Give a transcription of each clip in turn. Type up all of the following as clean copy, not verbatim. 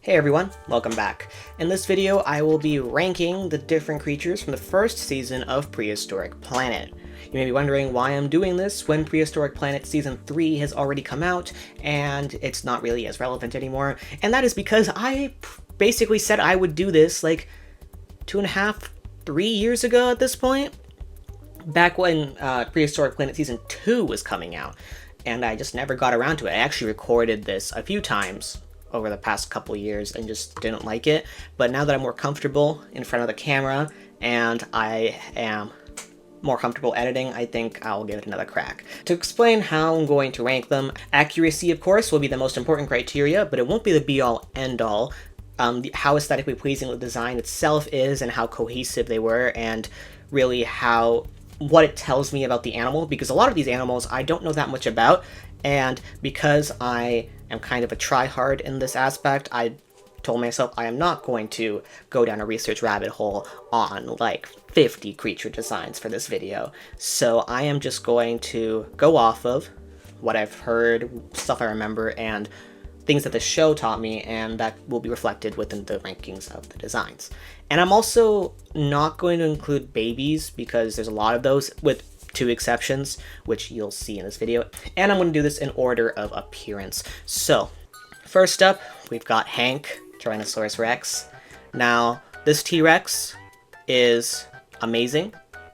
Hey everyone, welcome back. In this video, I will be ranking the different creatures from the first season of Prehistoric Planet. You may be wondering why I'm doing this when Prehistoric Planet Season 3 has already come out, and it's not really as relevant anymore, and that is because I basically said I would do this like 2.5, 3 years ago at this point, back when Prehistoric Planet Season 2 was coming out, and I just never got around to it. I actually recorded this a few times over the past couple years and just didn't like it, but now that I'm more comfortable in front of the camera and I am more comfortable editing, I think I'll give it another crack. To explain how I'm going to rank them, accuracy of course will be the most important criteria, but it won't be the be-all end-all. How aesthetically pleasing the design itself is and how cohesive they were, and really what it tells me about the animal, because a lot of these animals I don't know that much about, and because I am kind of a try-hard in this aspect, I told myself I am not going to go down a research rabbit hole on like 50 creature designs for this video. So I am just going to go off of what I've heard, stuff I remember, and things that the show taught me, and that will be reflected within the rankings of the designs. And I'm also not going to include babies because there's a lot of those, with two exceptions, which you'll see in this video. And I'm going to do this in order of appearance. So, first up, we've got Hank, Tyrannosaurus Rex. Now, this T-Rex is amazing.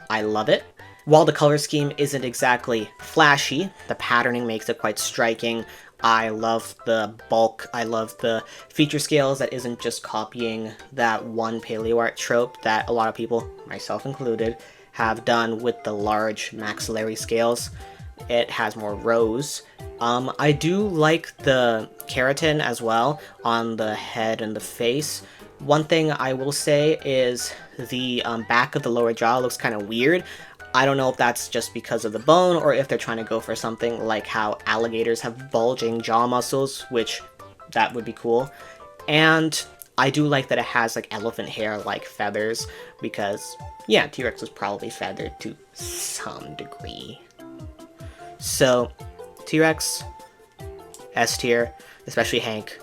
I love it. While the color scheme isn't exactly flashy, the patterning makes it quite striking. I love the bulk, I love the feature scales that isn't just copying that one paleo art trope that a lot of people, myself included, have done with the large maxillary scales. It has more rows. I do like the keratin as well on the head and the face. One thing I will say is the back of the lower jaw looks kind of weird. I don't know if that's just because of the bone or if they're trying to go for something like how alligators have bulging jaw muscles, which that would be cool. And I do like that it has like elephant hair like feathers, because yeah, T-Rex was probably feathered to some degree. So T-Rex, S tier, especially Hank.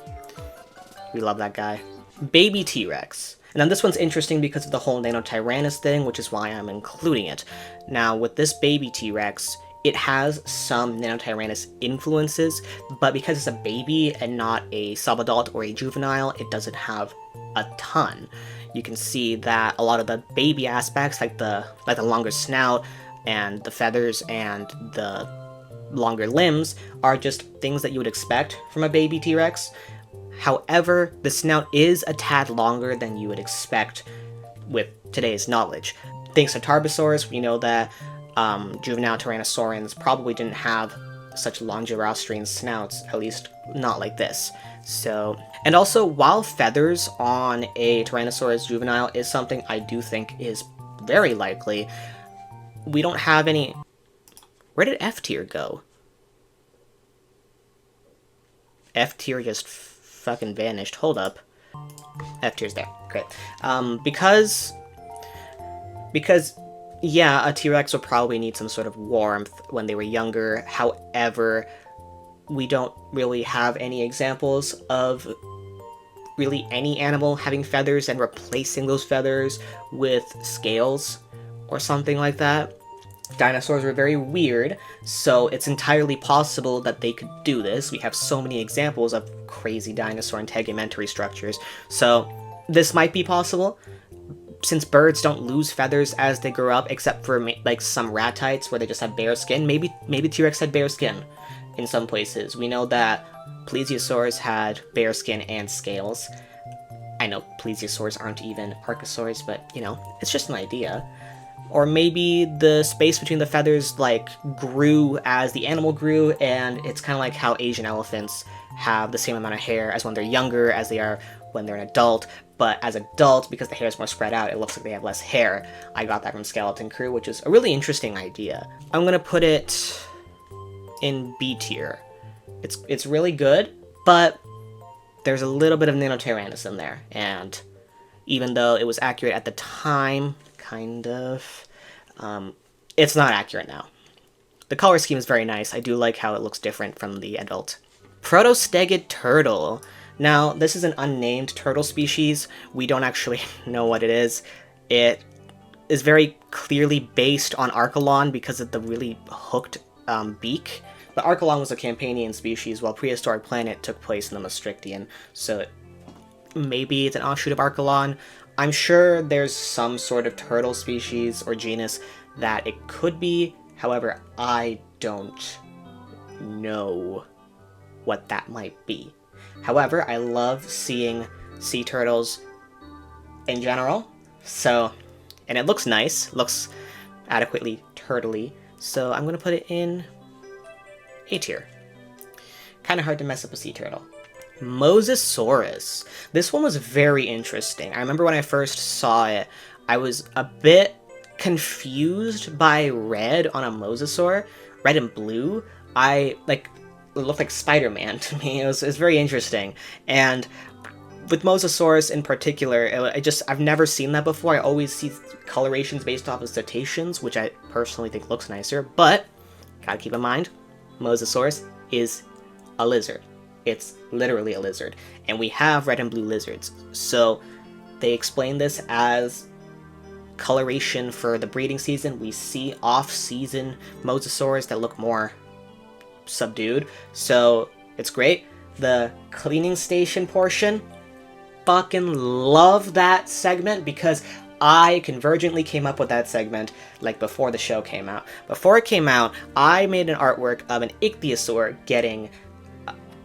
We love that guy. Baby T-Rex. And then this one's interesting because of the whole Nanotyrannus thing, which is why I'm including it. Now, with this baby T-Rex, it has some Nanotyrannus influences, but because it's a baby and not a subadult or a juvenile, it doesn't have a ton. You can see that a lot of the baby aspects, like the longer snout and the feathers and the longer limbs, are just things that you would expect from a baby T-Rex. However, the snout is a tad longer than you would expect with today's knowledge. Thanks to Tarbosaurs, we know that juvenile Tyrannosaurians probably didn't have such longirostrine snouts, at least not like this. So, and also, while feathers on a Tyrannosaurus juvenile is something I do think is very likely, we don't have any... Where did F tier go? F tier just fucking vanished. Hold up. F tier's there. Great. Because yeah, a T-Rex would probably need some sort of warmth when they were younger. However, we don't really have any examples of really any animal having feathers and replacing those feathers with scales or something like that. Dinosaurs were very weird, so it's entirely possible that they could do this. We have so many examples of crazy dinosaur integumentary structures, so this might be possible. Since birds don't lose feathers as they grow up, except for like some ratites where they just have bare skin, maybe T-Rex had bare skin in some places. We know that plesiosaurs had bare skin and scales. I know plesiosaurs aren't even archosaurs, but you know, it's just an idea. Or maybe the space between the feathers like grew as the animal grew, and it's kind of like how Asian elephants have the same amount of hair as when they're younger as they are when they're an adult, but as adults, because the hair is more spread out, it looks like they have less hair. I got that from Skeleton Crew, which is a really interesting idea. I'm gonna put it in B tier. It's really good, but there's a little bit of Nanotyrannus in there, and even though it was accurate at the time, kind of, it's not accurate now. The color scheme is very nice. I do like how it looks different from the adult. Protostegid turtle. Now, this is an unnamed turtle species. We don't actually know what it is. It is very clearly based on Archelon because of the really hooked beak. But Archelon was a Campanian species, while Prehistoric Planet took place in the Maastrichtian, so maybe it's an offshoot of Archelon. I'm sure there's some sort of turtle species or genus that it could be, however, I don't know what that might be. However, I love seeing sea turtles in general, so, and it looks nice, looks adequately turtle-y, so I'm going to put it in A tier. Kind of hard to mess up a sea turtle. Mosasaurus. This one was very interesting. I remember when I first saw it, I was a bit confused by red on a mosasaur. Red and blue. It looked like Spider-Man to me. It was very interesting. And with Mosasaurus in particular, I've never seen that before. I always see colorations based off of cetaceans, which I personally think looks nicer, but gotta keep in mind, Mosasaurus is a lizard. It's literally a lizard. And we have red and blue lizards. So they explain this as coloration for the breeding season. We see off-season Mosasaurs that look more subdued. So it's great. The cleaning station portion, fucking love that segment because I convergently came up with that segment like before the show came out. Before it came out, I made an artwork of an ichthyosaur getting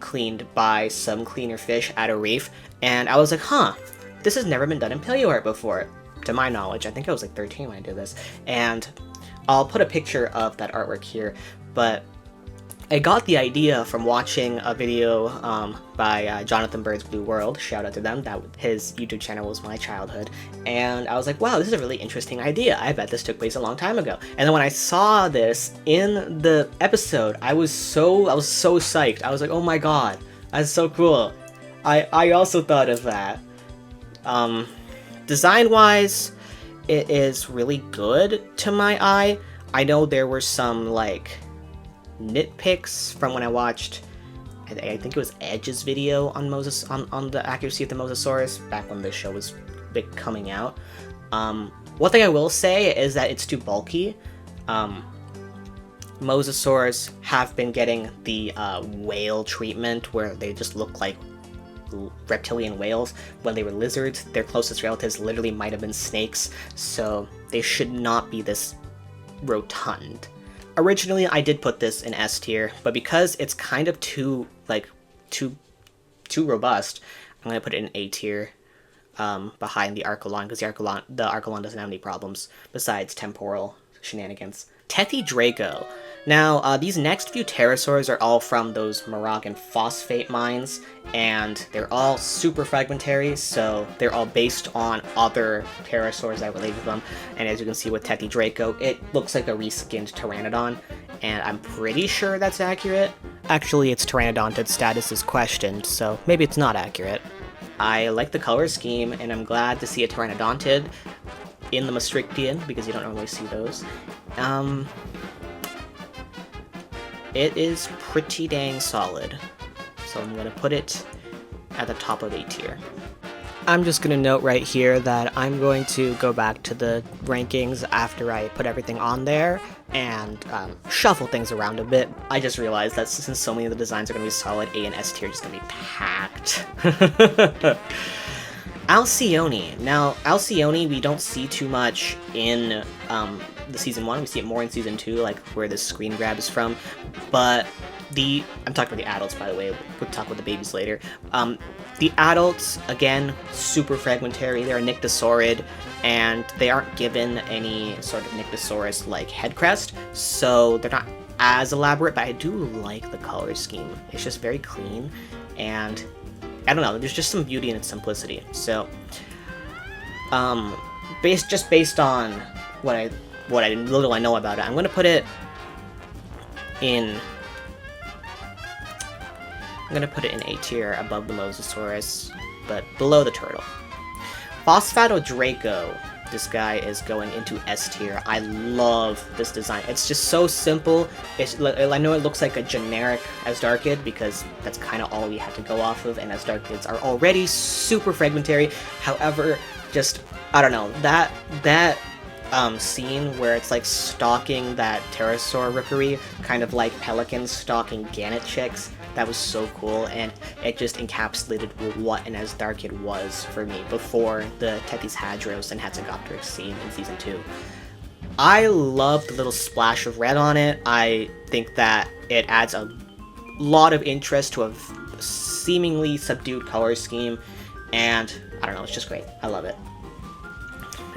cleaned by some cleaner fish at a reef, and I was like, huh, this has never been done in paleo art before, to my knowledge. I think I was like 13 when I did this, and I'll put a picture of that artwork here, but I got the idea from watching a video by Jonathan Bird's Blue World. Shout out to them. His YouTube channel was my childhood. And I was like, wow, this is a really interesting idea. I bet this took place a long time ago. And then when I saw this in the episode, I was so psyched. I was like, oh my god, that's so cool. I also thought of that. Design-wise, it is really good to my eye. I know there were some, nitpicks from when I watched, I think it was Edge's video on on the accuracy of the Mosasaurus back when this show was coming out. One thing I will say is that it's too bulky. Mosasaurs have been getting the whale treatment where they just look like reptilian whales. When they were lizards, their closest relatives literally might have been snakes, so they should not be this rotund. Originally, I did put this in S tier, but because it's kind of too robust, I'm gonna put it in A tier, behind the Archelon, because the Archelon doesn't have any problems besides temporal shenanigans. Tetradraco. Now, these next few pterosaurs are all from those Maddigan phosphate mines, and they're all super fragmentary, so they're all based on other pterosaurs that relate to them. And as you can see with Tetradraco, it looks like a reskinned Pteranodon, and I'm pretty sure that's accurate. Actually, its Pteranodonted status is questioned, so maybe it's not accurate. I like the color scheme, and I'm glad to see a Pteranodonted in the Maastrichtian, because you don't normally see those. It is pretty dang solid, so I'm going to put it at the top of A tier. I'm just going to note right here that I'm going to go back to the rankings after I put everything on there and shuffle things around a bit. I just realized that since so many of the designs are going to be solid, A and S tier are just going to be packed. Alcyone. Now, Alcyone we don't see too much in the Season 1. We see it more in Season 2, like where this screen grab is from. But I'm talking about the adults, by the way. We'll talk about the babies later. The adults, again, super fragmentary. They're a nyctosaurid, and they aren't given any sort of Nyctosaurus-like head crest, so they're not as elaborate, but I do like the color scheme. It's just very clean, and I don't know, there's just some beauty in its simplicity. So, based on what little I know about it, I'm gonna put it in. I'm gonna put it in A tier above the Mosasaurus, but below the turtle. Phosphatodraco. this guy is going into S tier. I love this design. It's just so simple. I know it looks like a generic Asdarkid because that's kind of all we had to go off of, and Asdarkids are already super fragmentary. However, just, I don't know, that scene where it's like stalking that Pterosaur rookery, kind of like pelicans stalking gannet chicks, that was so cool, and it just encapsulated what an Asdarkid was for me before the Tethys Hadros and Hetzegopteryx scene in Season 2. I love the little splash of red on it. I think that it adds a lot of interest to a seemingly subdued color scheme, and I don't know, it's just great. I love it.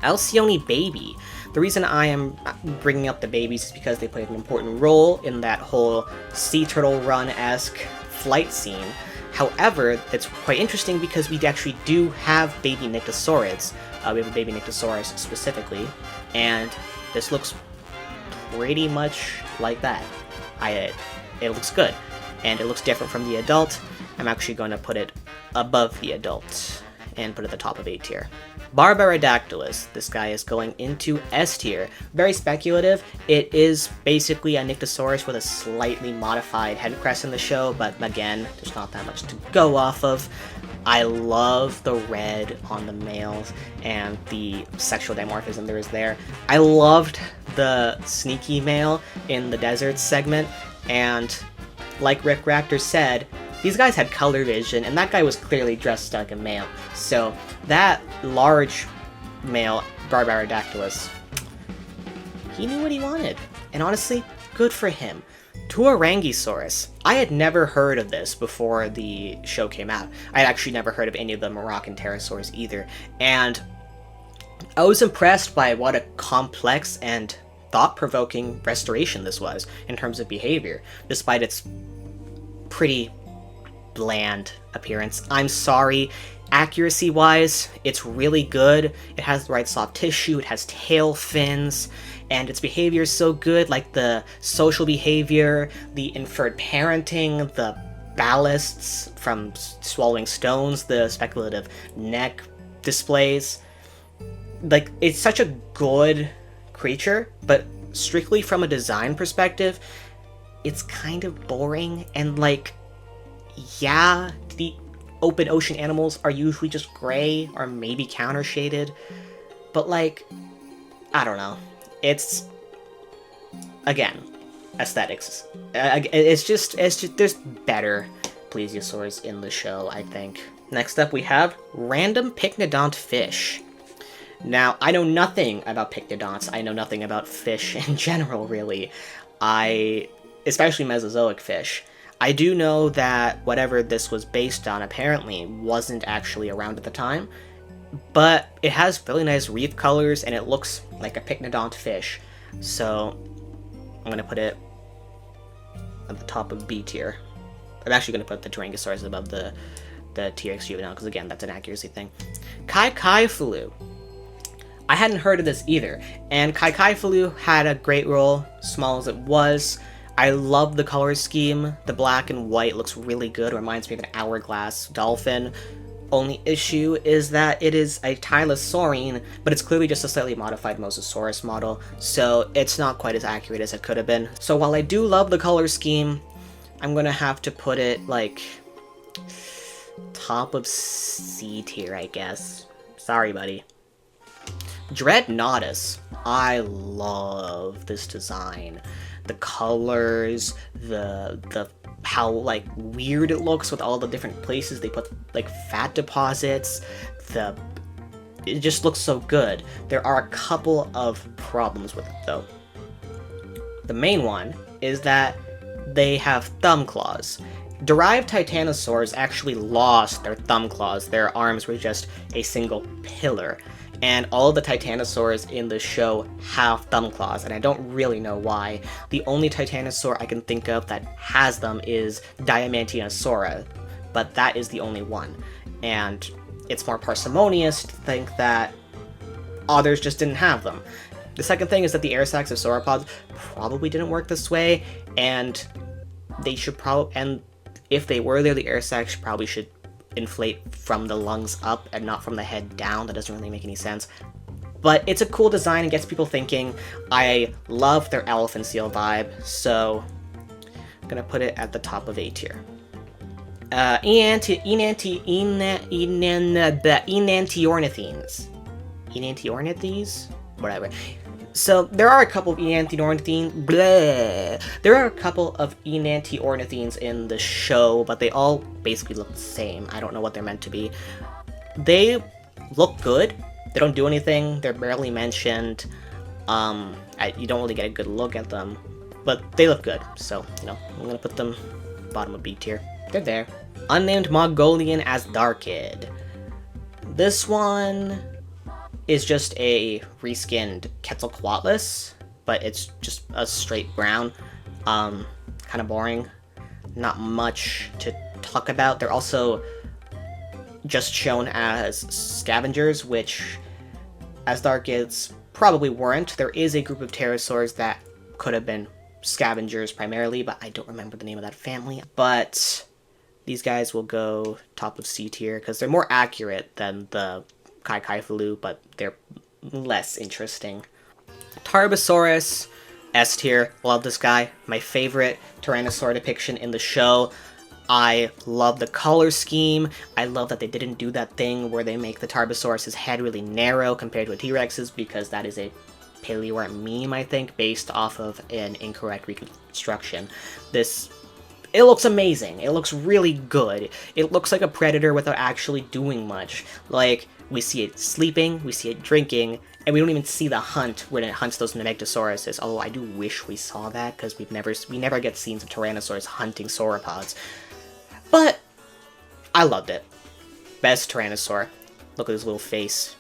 Alcyone Baby. The reason I am bringing up the babies is because they played an important role in that whole Sea Turtle Run-esque flight scene. However, it's quite interesting because we actually do have baby Nyctosaurids. We have a baby Nyctosaurus specifically, and this looks pretty much like that. It looks good, and it looks different from the adult. I'm actually going to put it above the adult and put it at the top of A tier. Barbaridactylus, this guy is going into S tier. Very speculative. It is basically a Nyctosaurus with a slightly modified head crest in the show, but again, there's not that much to go off of. I love the red on the males and the sexual dimorphism there is there. I loved the sneaky male in the desert segment, and like Rick Raptor said, these guys had color vision, and that guy was clearly dressed like a male. So that large male, Barbaridactylus, he knew what he wanted. And honestly, good for him. Tuarangisaurus. I had never heard of this before the show came out. I had actually never heard of any of the Moroccan pterosaurs either. And I was impressed by what a complex and thought-provoking restoration this was in terms of behavior, despite its pretty bland appearance. I'm sorry. Accuracy-wise, it's really good. It has the right soft tissue, it has tail fins, and its behavior is so good, like the social behavior, the inferred parenting, the ballasts from swallowing stones, the speculative neck displays. Like, it's such a good creature, but strictly from a design perspective, it's kind of boring, and like, yeah, the open ocean animals are usually just gray or maybe counter shaded, but like, I don't know. It's, again, aesthetics. It's just there's better plesiosaurs in the show, I think. Next up we have random pycnodont fish. Now, I know nothing about pycnodonts. I know nothing about fish in general, really. Especially Mesozoic fish. I do know that whatever this was based on apparently wasn't actually around at the time, but it has really nice reef colors and it looks like a pycnodont fish, so I'm going to put it at the top of B tier. I'm actually going to put the Tyrannosaurus above the T-Rex juvenile, because again, that's an accuracy thing. Kaikaifalu. I hadn't heard of this either, and Kaikaifalu had a great role, small as it was. I love the color scheme. The black and white looks really good. It reminds me of an hourglass dolphin. Only issue is that it is a Tylosaurine, but it's clearly just a slightly modified Mosasaurus model, so it's not quite as accurate as it could have been. So while I do love the color scheme, I'm gonna have to put it, like, top of C tier, I guess. Sorry, buddy. Dreadnoughtus. I love this design. The colors, the how, like, weird it looks with all the different places they put, like, fat deposits. It just looks so good. There are a couple of problems with it, though. The main one is that they have thumb claws. Derived titanosaurs actually lost their thumb claws. Their arms were just a single pillar. And all the titanosaurs in the show have thumb claws, and I don't really know why. The only titanosaur I can think of that has them is Diamantinosaura, but that is the only one. And it's more parsimonious to think that others just didn't have them. The second thing is that the air sacs of sauropods probably didn't work this way, and they should and if they were there, the air sacs probably should inflate from the lungs up and not from the head down. That doesn't really make any sense. But it's a cool design and gets people thinking. I love their elephant seal vibe, so I'm gonna put it at the top of A tier. Enantiornithines. Enantiornithes? Whatever. So there are a couple of enantiornithines. There are a couple of enantiornithines in the show, but they all basically look the same. I don't know what they're meant to be. They look good. They don't do anything. They're barely mentioned. You don't really get a good look at them, but they look good. So, you know, I'm gonna put them bottom of B tier. They're there. Unnamed Mongolian as Darkid. This one is just a reskinned Quetzalcoatlus, but it's just a straight brown. Kind of boring. Not much to talk about. They're also just shown as scavengers, which, as Darkids, probably weren't. There is a group of pterosaurs that could have been scavengers primarily, but I don't remember the name of that family. But these guys will go top of C tier because they're more accurate than the Kai-Kai-Falu, but they're less interesting. Tarbosaurus, S tier. Love this guy. My favorite Tyrannosaur depiction in the show. I love the color scheme. I love that they didn't do that thing where they make the Tarbosaurus' head really narrow compared to a T-Rex's, because that is a Paleoart meme, I think, based off of an incorrect reconstruction. It looks amazing. It looks really good. It looks like a predator without actually doing much. Like, we see it sleeping, we see it drinking, and we don't even see the hunt when it hunts those Megasaurus. Although I do wish we saw that, because we never get scenes of Tyrannosaurus hunting sauropods. But I loved it. Best Tyrannosaur. Look at his little face.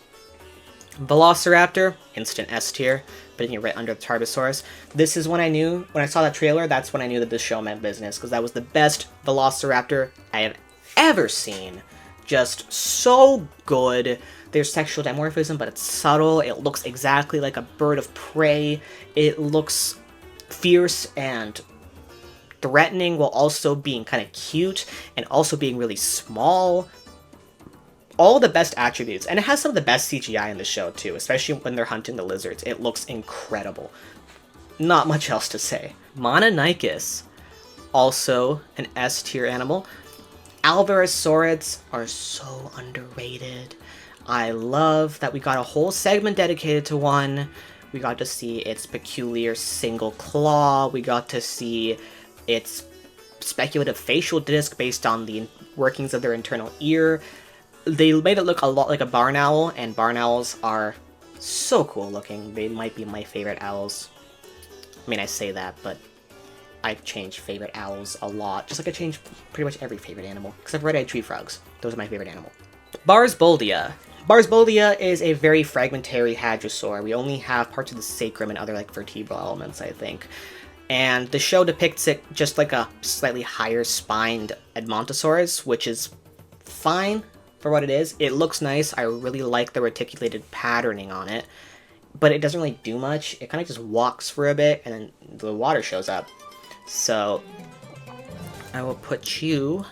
Velociraptor, instant S tier, putting it right under the Tarbosaurus. This is when I knew, when I saw that trailer, that's when I knew that this show meant business, because that was the best Velociraptor I have ever seen. Just so good. There's sexual dimorphism, but it's subtle. It looks exactly like a bird of prey. It looks fierce and threatening while also being kind of cute and also being really small. All the best attributes, and it has some of the best CGI in the show too, especially when they're hunting the lizards. It looks incredible. Not much else to say. Mononychus, also an S tier animal. Alvarezsaurids are so underrated. I love that we got a whole segment dedicated to one. We got to see its peculiar single claw. We got to see its speculative facial disc based on the workings of their internal ear. They made it look a lot like a barn owl, and barn owls are so cool looking. They might be my favorite owls. I mean, I say that, but I've changed favorite owls a lot. Just like I changed pretty much every favorite animal, except for red-eyed tree frogs. Those are my favorite animal. Barsboldia. Barsboldia is a very fragmentary hadrosaur. We only have parts of the sacrum and other like vertebral elements, I think. And the show depicts it just like a slightly higher spined Edmontosaurus, which is fine for what it is. It looks nice. I really like the reticulated patterning on it, but it doesn't really do much. It kind of just walks for a bit, and then the water shows up. So I will put you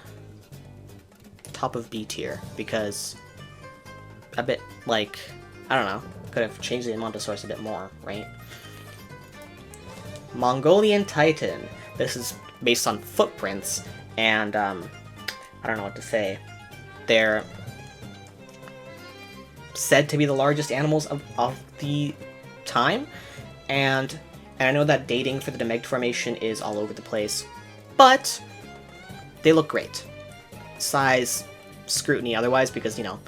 top of B tier, because a bit, like, I don't know, could have changed the Edmontosaurus a bit more, right? Mongolian Titan. This is based on footprints, and I don't know what to say. They're said to be the largest animals of the time, and I know that dating for the Demegg formation is all over the place, but they look great. Size, scrutiny otherwise, because, you know,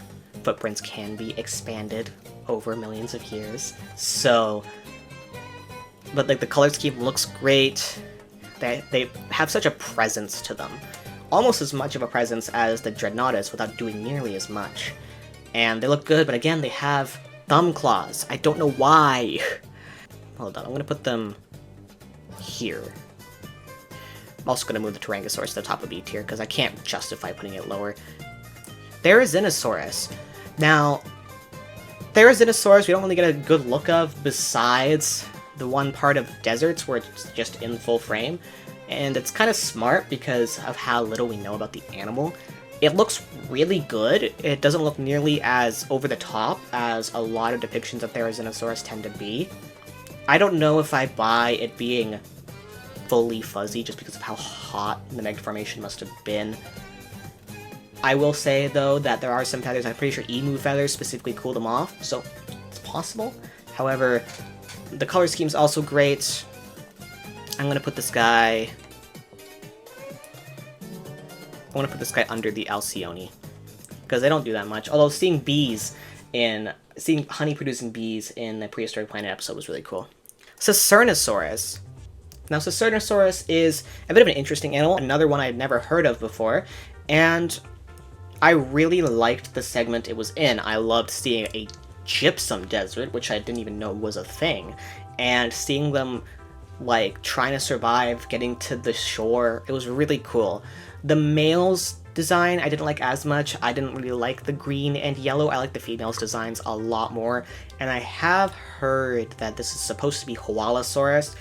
footprints can be expanded over millions of years, so, but like the color scheme looks great. They have such a presence to them, almost as much of a presence as the Dreadnoughtus without doing nearly as much. And they look good, but again, they have thumb claws. I don't know why. Hold on, I'm gonna put them here. I'm also gonna move the Tyrannosaurus to the top of B tier, because I can't justify putting it lower. Therizinosaurus. Now, Therizinosaurus we don't really get a good look of besides the one part of deserts where it's just in full frame. And it's kind of smart because of how little we know about the animal. It looks really good. It doesn't look nearly as over the top as a lot of depictions of Therizinosaurus tend to be. I don't know if I buy it being fully fuzzy just because of how hot the Mega Formation must have been. I will say, though, that there are some feathers, I'm pretty sure emu feathers specifically cool them off, so it's possible. However, the color scheme's also great. I'm gonna put this guy... I want to put this guy under the Alcyone, because they don't do that much. Although seeing honey-producing bees in the Prehistoric Planet episode was really cool. Cacernosaurus. Now, Cacernosaurus is a bit of an interesting animal, another one I had never heard of before, and I really liked the segment it was in. I loved seeing a gypsum desert, which I didn't even know was a thing, and seeing them, like, trying to survive, getting to the shore. It was really cool. The male's design I didn't like as much. I didn't really like the green and yellow. I like the female's designs a lot more, and I have heard that this is supposed to be Koalasaurus.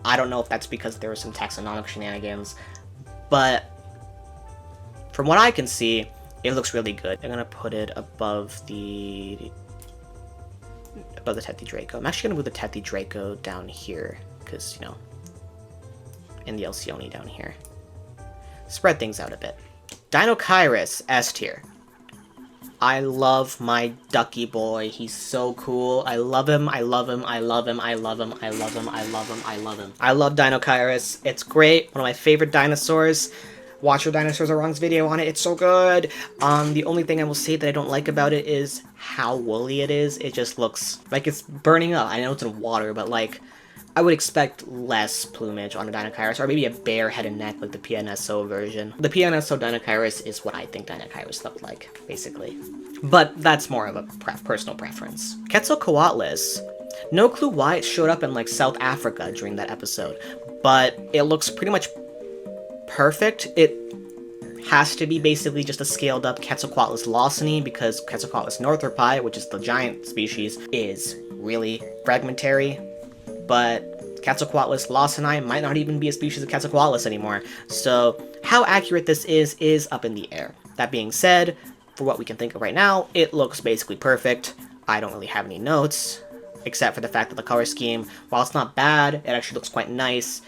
I don't know if that's because there were some taxonomic shenanigans, but from what I can see, it looks really good. I'm gonna put it above the Tetradraco. I'm actually gonna move the Tetradraco down here, because, you know, and the Alcyone down here. Spread things out a bit. Deinocheirus, S tier. I love my ducky boy. He's so cool. I love him, I love him, I love him, I love him, I love him, I love him, I love him. I love Deinocheirus. It's great. One of my favorite dinosaurs. Watch your Dinosaurs Are Wrong's video on it. It's so good. The only thing I will say that I don't like about it is how woolly it is. It just looks like it's burning up. I know it's in water, but, like, I would expect less plumage on a Deinocheirus, or maybe a bare head and neck like the PNSO version. The PNSO Deinocheirus is what I think Deinocheirus looked like, basically. But that's more of a personal preference. Quetzalcoatlus. No clue why it showed up in, like, South Africa during that episode, but it looks pretty much perfect. It has to be basically just a scaled up Quetzalcoatlus lawsony, because Quetzalcoatlus northropi, which is the giant species, is really fragmentary. But Quetzalcoatlus lawsoni might not even be a species of Quetzalcoatlus anymore, so how accurate this is up in the air. That being said, for what we can think of right now, it looks basically perfect. I don't really have any notes, except for the fact that the color scheme, while it's not bad, it actually looks quite nice.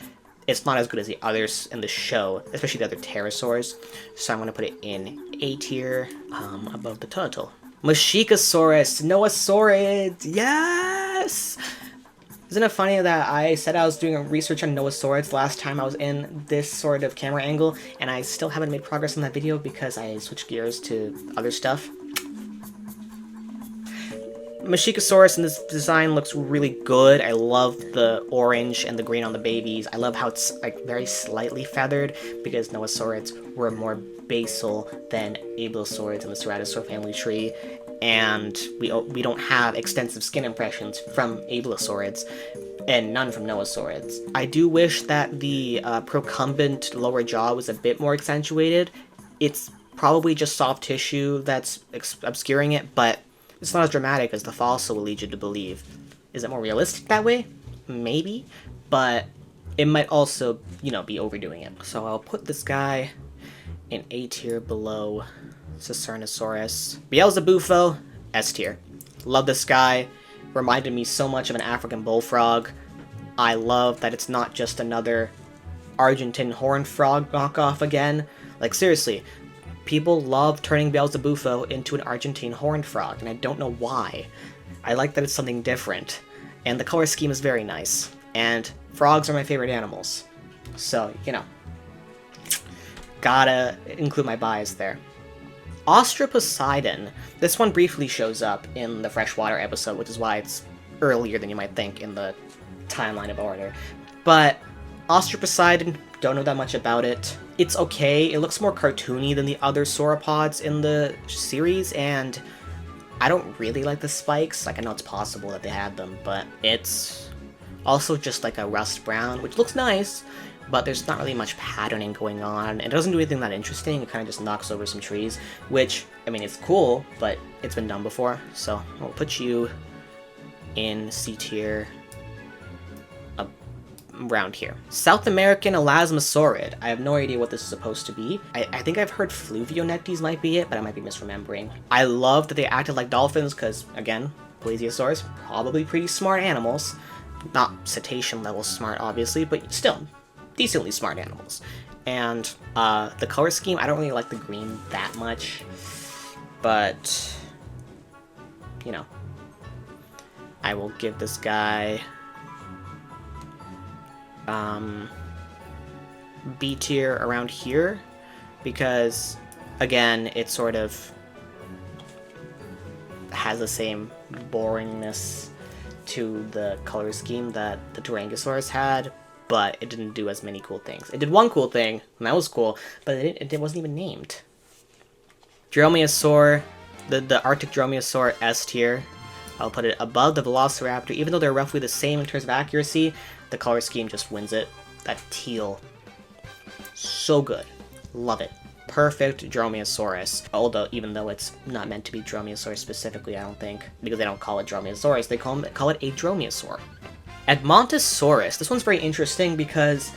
It's not as good as the others in the show, especially the other pterosaurs, so I'm going to put it in A tier, above the turtle. Mashikasaurus, Noasaurids, yes! Isn't it funny that I said I was doing a research on Noasaurids last time I was in this sort of camera angle, and I still haven't made progress on that video because I switched gears to other stuff? Mashikasaurus in this design looks really good. I love the orange and the green on the babies. I love how it's, like, very slightly feathered, because Noasaurids were more basal than Abelisaurids in the Ceratosaur family tree, and we don't have extensive skin impressions from Abelisaurids, and none from Noasaurids. I do wish that the procumbent lower jaw was a bit more accentuated. It's probably just soft tissue that's obscuring it, but it's not as dramatic as the fossil will lead you to believe. Is it more realistic that way? Maybe, but it might also, you know, be overdoing it. So I'll put this guy in A tier below Cacernosaurus. Beelzebufo, S tier. Love this guy. Reminded me so much of an African bullfrog. I love that it's not just another Argentine horned frog knockoff again. Like, seriously, people love turning Beelzebufo into an Argentine horned frog, and I don't know why. I like that it's something different, and the color scheme is very nice, and frogs are my favorite animals. So, you know, gotta include my bias there. Ostroposeidon. This one briefly shows up in the freshwater episode, which is why it's earlier than you might think in the timeline of order. But Ostroposeidon, don't know that much about it. It's okay. It looks more cartoony than the other sauropods in the series, and I don't really like the spikes. Like, I know it's possible that they had them, but it's also just like a rust brown, which looks nice, but there's not really much patterning going on. It doesn't do anything that interesting. It kind of just knocks over some trees, which, I mean, it's cool, but it's been done before. So I'll put you in C tier. around here. South American elasmosaurid. I have no idea what this is supposed to be. I think I've heard fluvionectes might be it, but I might be misremembering. I love that they acted like dolphins because, again, plesiosaurs, probably pretty smart animals. Not cetacean level smart, obviously, but still, decently smart animals. And the color scheme, I don't really like the green that much, but, you know, I will give this guy B tier around here, because, again, it sort of has the same boringness to the color scheme that the Tyrannosaurus had, but it didn't do as many cool things. It did one cool thing, and that was cool, but it wasn't even named. Dromaeosaur, the Arctic Dromaeosaur, S tier. I'll put it above the Velociraptor. Even though they're roughly the same in terms of accuracy, the color scheme just wins it. That teal. So good. Love it. Perfect Dromaeosaurus. Although, even though it's not meant to be Dromaeosaurus specifically, I don't think. Because they don't call it Dromaeosaurus, they call it a Dromaeosaur. Edmontosaurus. This one's very interesting because,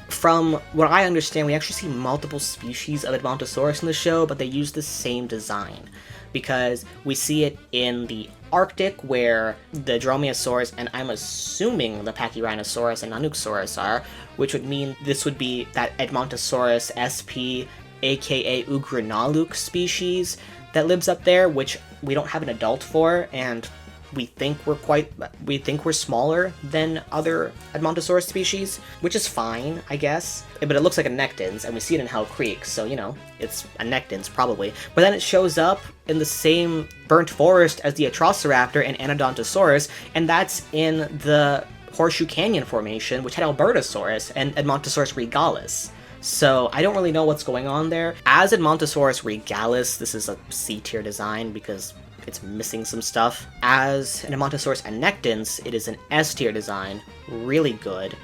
from what I understand, we actually see multiple species of Edmontosaurus in the show, but they use the same design. Because we see it in the Arctic, where the Dromaeosaurus, and I'm assuming the Pachyrhinosaurus and Nanuqsaurus are, which would mean this would be that Edmontosaurus sp, aka Ugrinaluk species that lives up there, which we don't have an adult for, and we think we're smaller than other Edmontosaurus species, which is fine, I guess. But it looks like a Nectins, and we see it in Hell Creek, so, you know, it's a Nectins, probably. But then it shows up in the same burnt forest as the Atrociraptor and Anodontosaurus, and that's in the Horseshoe Canyon Formation, which had Albertosaurus and Edmontosaurus regalis. So I don't really know what's going on there. As Edmontosaurus regalis, this is a C-tier design because it's missing some stuff. As an Edmontosaurus annectens, it is an S-tier design. Really good.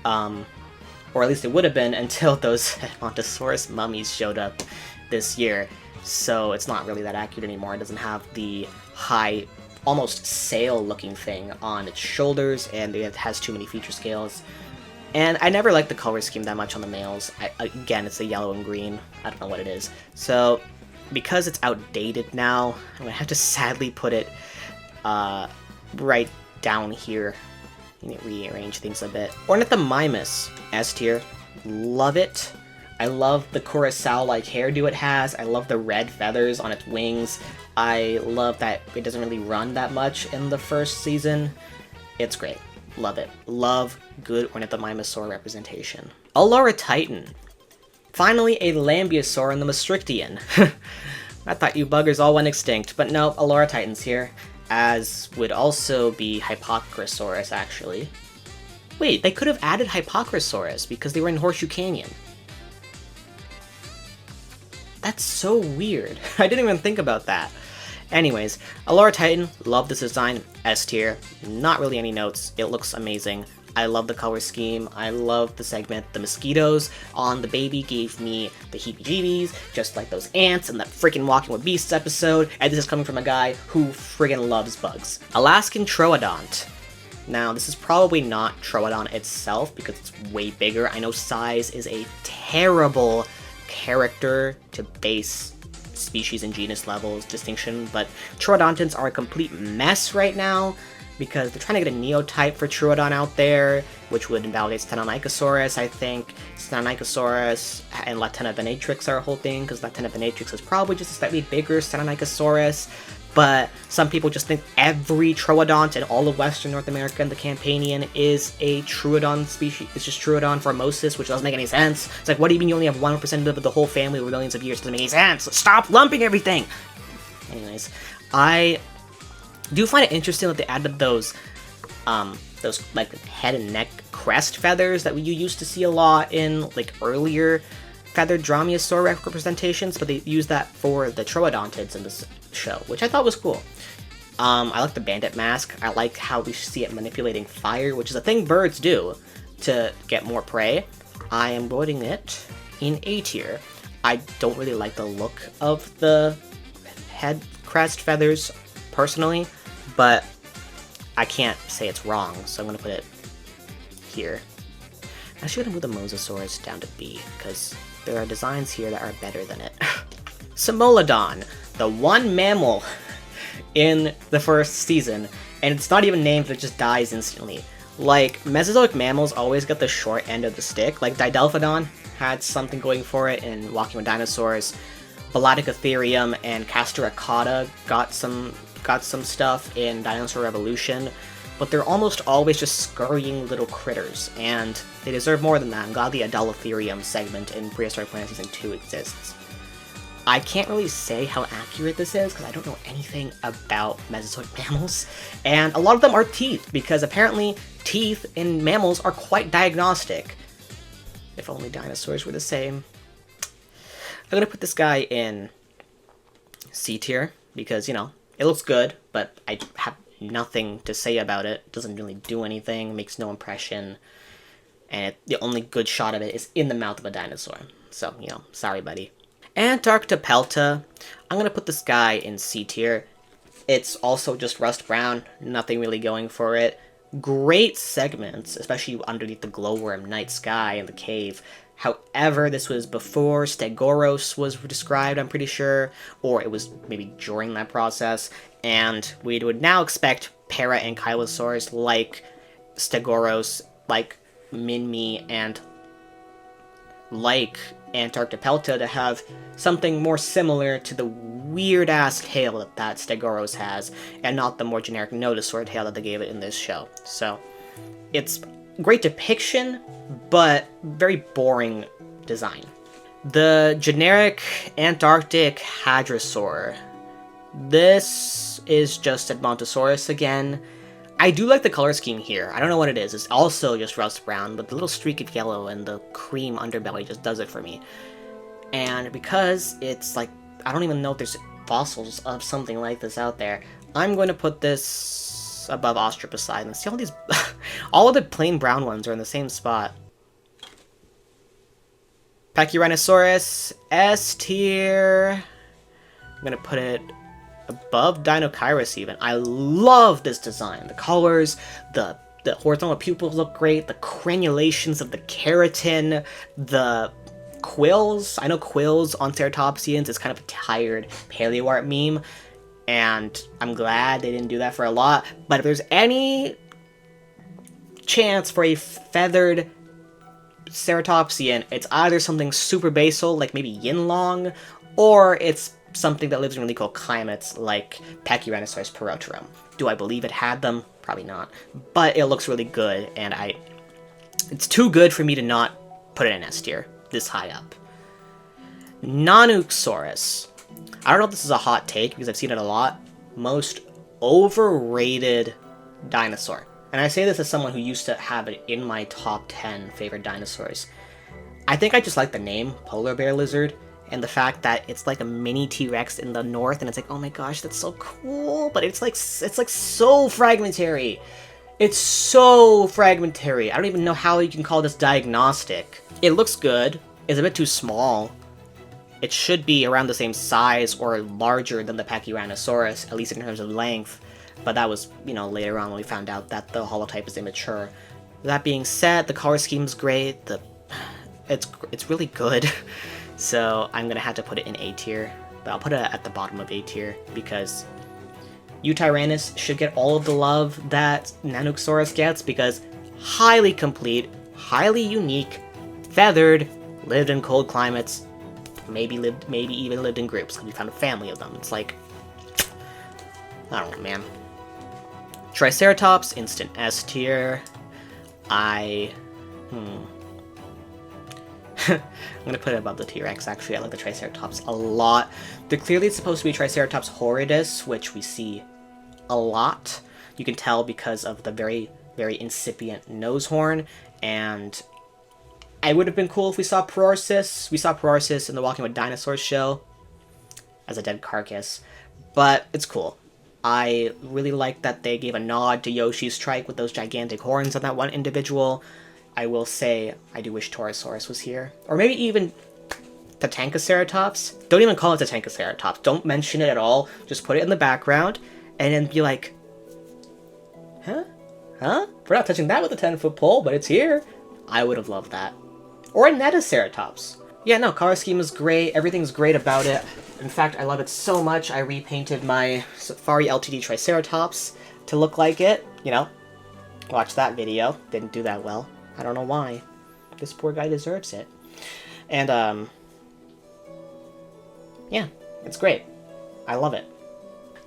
Or at least it would have been until those Edmontosaurus mummies showed up this year. So it's not really that accurate anymore. It doesn't have the high, almost sail-looking thing on its shoulders, and it has too many feature scales. And I never liked the color scheme that much on the males. Again, it's the yellow and green. I don't know what it is. So, because it's outdated now, I'm gonna have to sadly put it right down here. Rearrange things a bit. Ornithomimus, S tier. Love it. I love the Curacao-like hairdo it has. I love the red feathers on its wings. I love that it doesn't really run that much in the first season. It's great. Love it. Love good Ornithomimosaur representation. Allura Titan. Finally, a Lambeosaur in the Maastrichtian. I thought you buggers all went extinct, but no, Allura Titan's here, as would also be Hypocrosaurus, actually. Wait, they could have added Hypocrosaurus because they were in Horseshoe Canyon. That's so weird. I didn't even think about that. Anyways, Allura Titan, love this design, S tier. Not really any notes, it looks amazing. I love the color scheme, I love the segment. The mosquitoes on the baby gave me the heebie-jeebies, just like those ants in that freaking Walking with Beasts episode, and this is coming from a guy who friggin' loves bugs. Alaskan Troodont. Now, this is probably not Troodon itself, because it's way bigger. I know size is a terrible character to base species and genus levels distinction, but Troodontans are a complete mess right now, because they're trying to get a neotype for Troodon out there, which would invalidate Stenonychosaurus, I think. Stenonychosaurus and Latena venatrix are a whole thing, because Latena venatrix is probably just a slightly bigger Stenonychosaurus, but some people just think every Troodont in all of Western North America and the Campanian is a Troodon species. It's just Troodon formosus, which doesn't make any sense. It's like, what do you mean you only have one representative of the whole family over millions of years? Doesn't make any sense. Stop lumping everything! Anyways, I do find it interesting that they added those like head and neck crest feathers that you used to see a lot in like earlier feathered Dromaeosaur representations, but they use that for the Troodontids in this show, which I thought was cool. I like the bandit mask. I like how we see it manipulating fire, which is a thing birds do to get more prey. I am voting it in A tier. I don't really like the look of the head crest feathers personally, but I can't say it's wrong, so I'm gonna put it here. I'm actually gonna move the Mosasaurus down to B, because there are designs here that are better than it. Simolodon, the one mammal in the first season, and it's not even named, it just dies instantly. Like, Mesozoic mammals always get the short end of the stick. Like, Didelphodon had something going for it in Walking with Dinosaurs. Baladicotherium and Castoracata got some stuff in Dinosaur Revolution, but they're almost always just scurrying little critters, and they deserve more than that. I'm glad the Adelatherium segment in Prehistoric Planet Season 2 exists. I can't really say how accurate this is, because I don't know anything about Mesozoic mammals, and a lot of them are teeth, because apparently teeth in mammals are quite diagnostic. If only dinosaurs were the same. I'm gonna put this guy in C tier, because, you know, it looks good, but I have nothing to say about it. It doesn't really do anything, makes no impression, and the only good shot of it is in the mouth of a dinosaur. So, you know, sorry buddy. Antarctopelta, I'm gonna put this guy in C tier. It's also just rust brown, nothing really going for it. Great segments, especially underneath the glowworm night sky in the cave. However, this was before Stegoros was described, I'm pretty sure, or it was maybe during that process, and we would now expect para ankylosaurs like Stegoros, like Minmi, and like Antarctopelta to have something more similar to the weird-ass tail that Stegoros has, and not the more generic Nodosaur tail that they gave it in this show. So, it's great depiction, but very boring design. The generic Antarctic Hadrosaur. This is just Edmontosaurus again. I do like the color scheme here. I don't know what it is. It's also just rust brown, but the little streak of yellow and the cream underbelly just does it for me. And because it's like, I don't even know if there's fossils of something like this out there, I'm going to put this above Australoposeidon. See all these, all of the plain brown ones are in the same spot. Pachyrhinosaurus, S tier. I'm going to put it above Dinochirus even. I love this design. The colors, the horizontal pupils look great, the crenulations of the keratin, the quills. I know quills on ceratopsians is kind of a tired paleoart meme, and I'm glad they didn't do that for a lot, but if there's any chance for a feathered ceratopsian, it's either something super basal, like maybe Yinlong, or it's something that lives in really cold climates, like Pachyrhinosaurus pterosaur. Do I believe it had them? Probably not. But it looks really good, and it's too good for me to not put it in S tier, this high up. Nanuqsaurus. I don't know if this is a hot take, because I've seen it a lot. Most overrated dinosaur. And I say this as someone who used to have it in my top 10 favorite dinosaurs. I think I just like the name, polar bear lizard, and the fact that it's like a mini T-Rex in the north, and it's like, oh my gosh, that's so cool, but it's like so fragmentary. It's so fragmentary. I don't even know how you can call this diagnostic. It looks good. It's a bit too small. It should be around the same size or larger than the Pachyrhinosaurus, at least in terms of length, but that was, you know, later on when we found out that the holotype is immature. That being said, the color scheme's great, it's really good. So I'm gonna have to put it in A tier, but I'll put it at the bottom of A tier because Eutyrannus should get all of the love that Nanuqsaurus gets because highly complete, highly unique, feathered, lived in cold climates, maybe even lived in groups. We found a family of them. It's like, I don't know, man. Triceratops, instant S tier. I'm gonna put it above the T-Rex, actually. I like the Triceratops a lot. They're clearly supposed to be Triceratops horridus, which we see a lot. You can tell because of the very, very incipient nose horn, and it would have been cool if we saw Proarsis. We saw Proarsis in the Walking with Dinosaurs show as a dead carcass, but it's cool. I really like that they gave a nod to Yoshi's trike with those gigantic horns on that one individual. I will say, I do wish Torosaurus was here. Or maybe even Tatankaceratops. Don't even call it Tatankaceratops. Don't mention it at all. Just put it in the background, and then be like, huh? Huh? We're not touching that with a 10-foot pole, but it's here. I would have loved that. Or a Netaceratops. Yeah, no, color scheme is great. Everything's great about it. In fact, I love it so much, I repainted my Safari LTD Triceratops to look like it. You know, watch that video. Didn't do that well. I don't know why. This poor guy deserves it. And, yeah, it's great. I love it.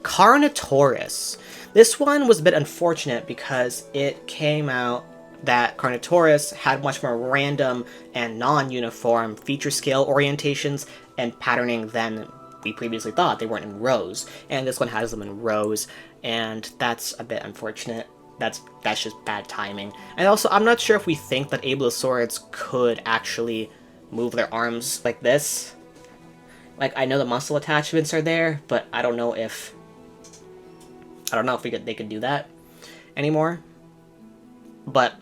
Carnotaurus. This one was a bit unfortunate because it came out that Carnotaurus had much more random and non-uniform feature scale orientations and patterning than we previously thought. They weren't in rows, and this one has them in rows, and that's a bit unfortunate. That's just bad timing. And also, I'm not sure if we think that Abelisaurids could actually move their arms like this. Like, I know the muscle attachments are there, but I don't know if they could do that anymore. But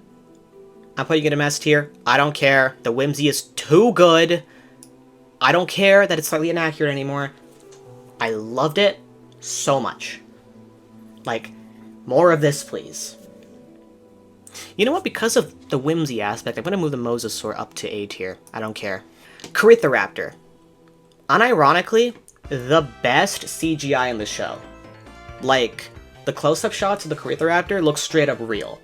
I'm putting it in S tier. I don't care. The whimsy is too good. I don't care that it's slightly inaccurate anymore. I loved it so much. Like, more of this, please. You know what? Because of the whimsy aspect, I'm going to move the Mosasaur up to A tier. I don't care. Corythoraptor. Unironically, the best CGI in the show. Like, the close-up shots of the Corythoraptor look straight up real.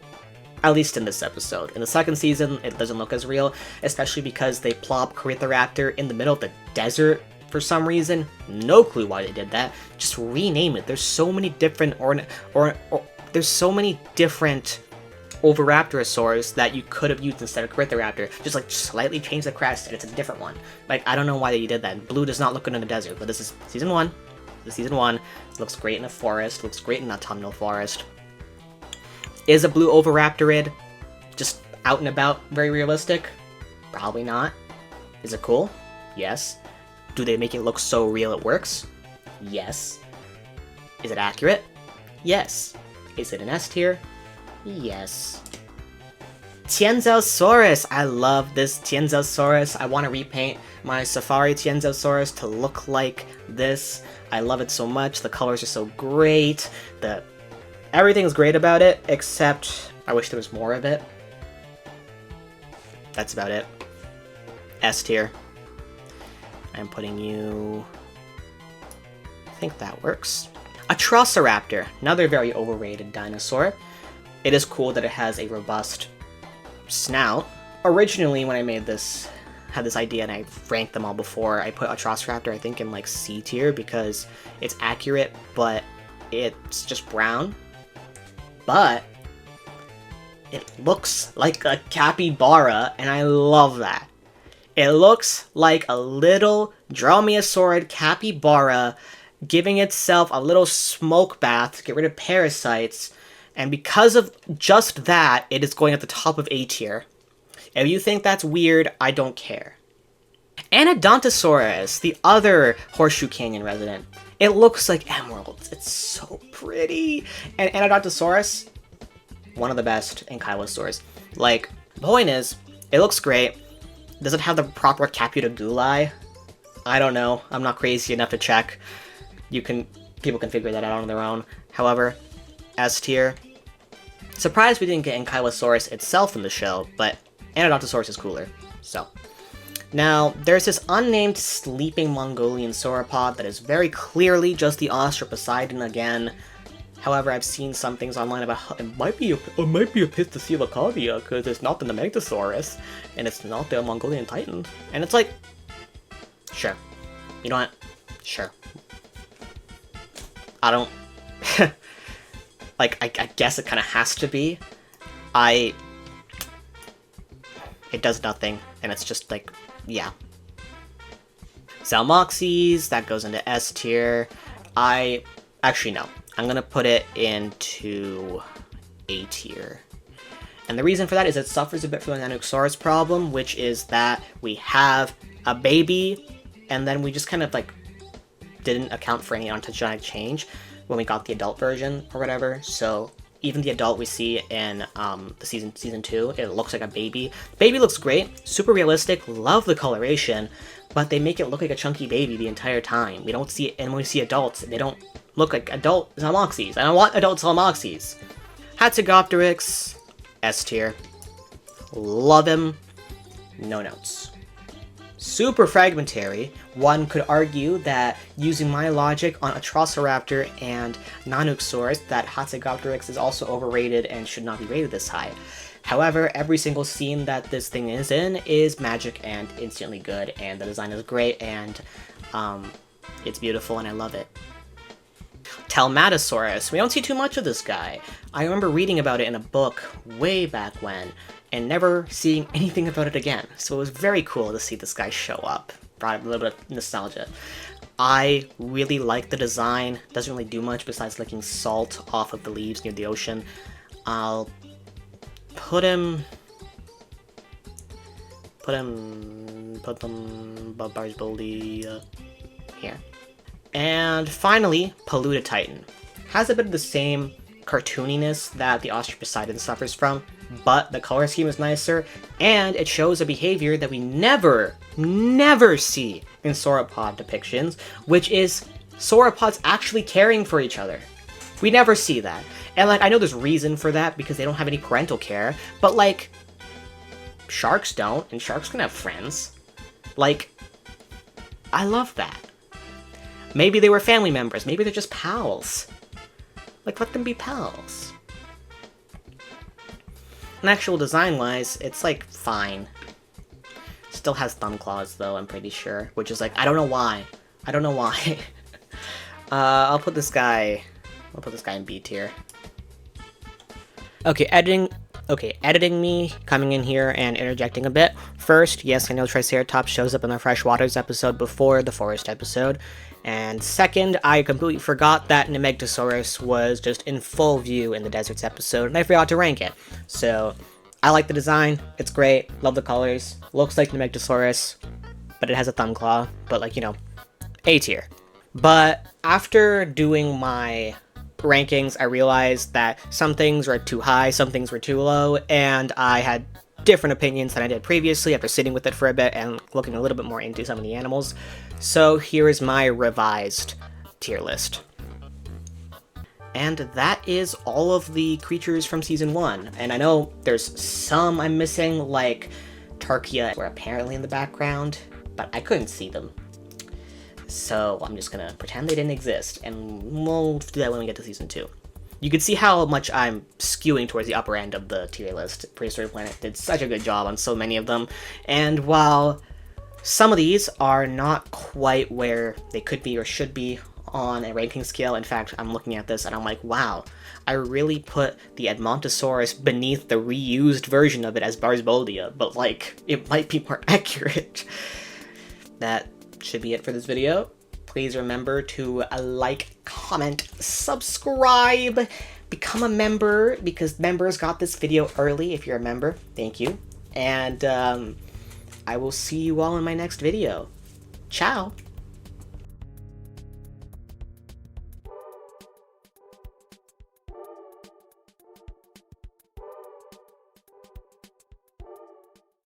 At least in this episode. In the second season, it doesn't look as real, especially because they plop Corythoraptor in the middle of the desert for some reason. No clue why they did that. Just rename it. There's so many different there's so many different Oviraptorosaurs that you could have used instead of Corythoraptor. Just like slightly change the crest and it's a different one. Like, I don't know why they did that. Blue does not look good in the desert, but this is season 1. This is season 1. It looks great in a forest. Looks great in an autumnal forest. Is a blue Oviraptorid just out and about very realistic? Probably not. Is it cool? Yes. Do they make it look so real it works? Yes. Is it accurate? Yes. Is it an S tier? Yes. Tianzausaurus! I love this Tianzausaurus. I want to repaint my Safari Tianzausaurus to look like this. I love it so much. The colors are so great. Everything's great about it, except I wish there was more of it. That's about it. S tier. I'm putting you... I think that works. Atrociraptor, another very overrated dinosaur. It is cool that it has a robust snout. Originally, when I had this idea and I ranked them all before, I put Atrociraptor, I think, in like C tier because it's accurate, but it's just brown. But it looks like a capybara, and I love that. It looks like a little dromaeosaurid capybara giving itself a little smoke bath to get rid of parasites, and because of just that, it is going at the top of A tier. If you think that's weird, I don't care. Anodontosaurus, the other Horseshoe Canyon resident. It looks like emeralds. It's so pretty. And Anodontosaurus, one of the best Ankylosaurs. Like, the point is, it looks great. Does it have the proper Caputoguli? I don't know. I'm not crazy enough to check. People can figure that out on their own. However, S tier. Surprised we didn't get Ankylosaurus itself in the show, but Anodontosaurus is cooler. So. Now, there's this unnamed sleeping Mongolian sauropod that is very clearly just the Austroposeidon again. However, I've seen some things online about how it might be a Pisticellacavia because it's not the Nemegtosaurus, and it's not the Mongolian Titan. And it's like, sure. You know what? Sure. I don't... like, I guess it kind of has to be. It does nothing, and it's just like... yeah. Zalmoxes, that goes into S tier. Actually, no. I'm gonna put it into A tier. And the reason for that is it suffers a bit from the Nanosaurus problem, which is that we have a baby, and then we just kind of, like, didn't account for any ontogenic change when we got the adult version, or whatever, so... even the adult we see in the season 2, it looks like a baby. The baby looks great, super realistic, love the coloration, but they make it look like a chunky baby the entire time. We don't see it, and when we see adults, they don't look like adult Zalmoxes. I don't want adult Zalmoxes. Hatzegopteryx, S tier. Love him, no notes. Super fragmentary. One could argue that, using my logic on Atrociraptor and Nanuxsaurus, that Hatzegopteryx is also overrated and should not be rated this high. However, every single scene that this thing is in is magic and instantly good, and the design is great, and it's beautiful, and I love it. Telmatosaurus. We don't see too much of this guy. I remember reading about it in a book way back when, and never seeing anything about it again. So it was very cool to see this guy show up. Brought up a little bit of nostalgia. I really like the design. Doesn't really do much besides licking salt off of the leaves near the ocean. I'll put them Barsboldi here. And finally, Polluted Titan. Has a bit of the same cartooniness that the Ostraposeidon suffers from, but the color scheme is nicer, and it shows a behavior that we never see in sauropod depictions, which is sauropods actually caring for each other. We never see that. And like, I know there's reason for that because they don't have any parental care, but like, sharks don't, and sharks can have friends. Like, I love that. Maybe they were family members, maybe they're just pals. Like, let them be pals. And actual design-wise, it's, like, fine. Still has thumb claws, though, I'm pretty sure. Which is, like, I don't know why. I don't know why. I'll put this guy in B tier. Okay, editing me, coming in here and interjecting a bit. First, yes, I know Triceratops shows up in the Freshwaters episode before the Forest episode. And second, I completely forgot that Nemegtosaurus was just in full view in the Deserts episode, and I forgot to rank it. So, I like the design, it's great, love the colors, looks like Nemegtosaurus, but it has a thumb claw, but like, you know, A tier. But after doing my rankings, I realized that some things were too high, some things were too low, and I had different opinions than I did previously after sitting with it for a bit and looking a little bit more into some of the animals. So here is my revised tier list. And that is all of the creatures from Season 1. And I know there's some I'm missing, like Tarkia were apparently in the background, but I couldn't see them. So I'm just gonna pretend they didn't exist, and we'll do that when we get to Season 2. You can see how much I'm skewing towards the upper end of the tier list. Prehistoric Planet did such a good job on so many of them, and while some of these are not quite where they could be or should be on a ranking scale, in fact, I'm looking at this and I'm like, wow, I really put the Edmontosaurus beneath the reused version of it as Barsboldia, but like, it might be more accurate. That should be it for this video. Please remember to like, comment, subscribe, become a member, because members got this video early if you're a member. Thank you. And I will see you all in my next video. Ciao!